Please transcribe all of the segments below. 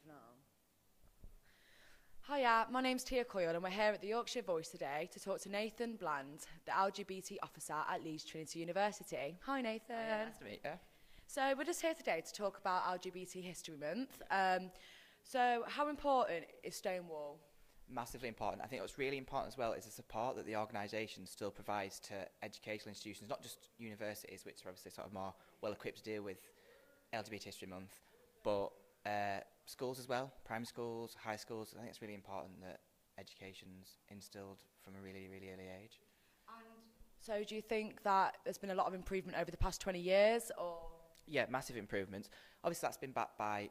now. Hiya, my name's Tia Coyle and we're here at the Yorkshire Voice today to talk to Nathan Bland, the LGBT officer at Leeds Trinity University. Hi Nathan. Hiya, nice to meet you. So we're just here today to talk about LGBT History Month. So how important is Stonewall? Massively important. I think what's really important as well is the support that the organisation still provides to educational institutions, not just universities, which are obviously sort of more well-equipped to deal with LGBT History Month, but schools as well, primary schools, high schools. I think it's really important that education's instilled from a really, really early age. And so do you think that there's been a lot of improvement over the past 20 years, or...? Yeah, massive improvements. Obviously, that's been backed by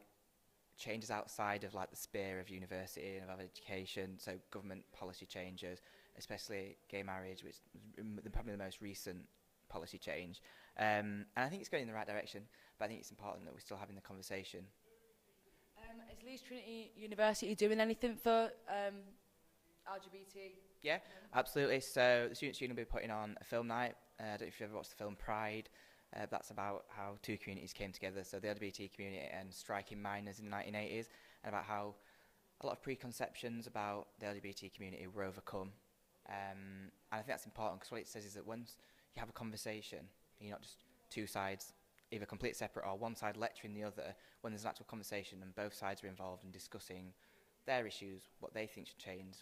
changes outside of like the sphere of university and of education, so government policy changes, especially gay marriage, which is probably the most recent policy change. And I think it's going in the right direction, but I think it's important that we're still having the conversation. Is Leeds Trinity University doing anything for LGBT? Yeah, absolutely. So the Students' Union will be putting on a film night. I don't know if you've ever watched the film Pride. That's about how two communities came together, so the LGBT community and striking minors in the 1980s, and about how a lot of preconceptions about the LGBT community were overcome. And I think that's important because what it says is that once you have a conversation, you're not just two sides, either completely separate or one side lecturing the other. When there's an actual conversation and both sides are involved in discussing their issues, what they think should change,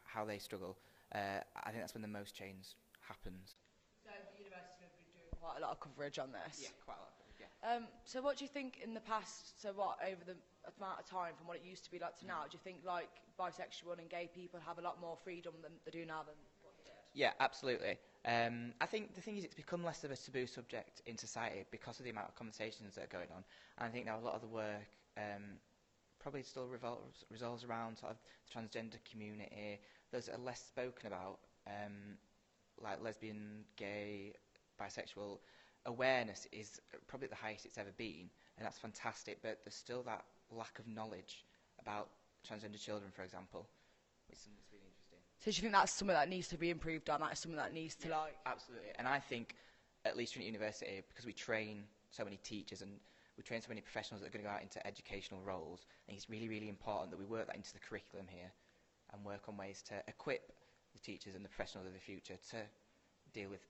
how they struggle, I think that's when the most change happens. So the university have been doing quite a lot of coverage on this. Yeah, quite a lot. Yeah. So what do you think in the past, so what, over the amount of time from what it used to be like to now, do you think like bisexual and gay people have a lot more freedom than they do now than what they did? Yeah, absolutely. I think the thing is it's become less of a taboo subject in society because of the amount of conversations that are going on. And I think now a lot of the work probably still revolves around sort of the transgender community. Those are less spoken about, like lesbian, gay, bisexual. Awareness is probably at the highest it's ever been, and that's fantastic, but there's still that lack of knowledge about transgender children, for example, which is something that's really interesting. So do you think that's something that needs to be improved on, that's something that needs to like... Absolutely, and I think at Leeds Trinity University, because we train so many teachers and we train so many professionals that are going to go out into educational roles, I think it's really, really important that we work that into the curriculum here and work on ways to equip the teachers and the professionals of the future to deal with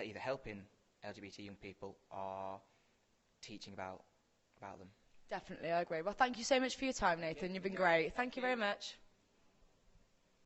either helping LGBT young people or teaching about them. Definitely, I agree. Well, thank you so much for your time, Nathan. You've been great. Thank you very much.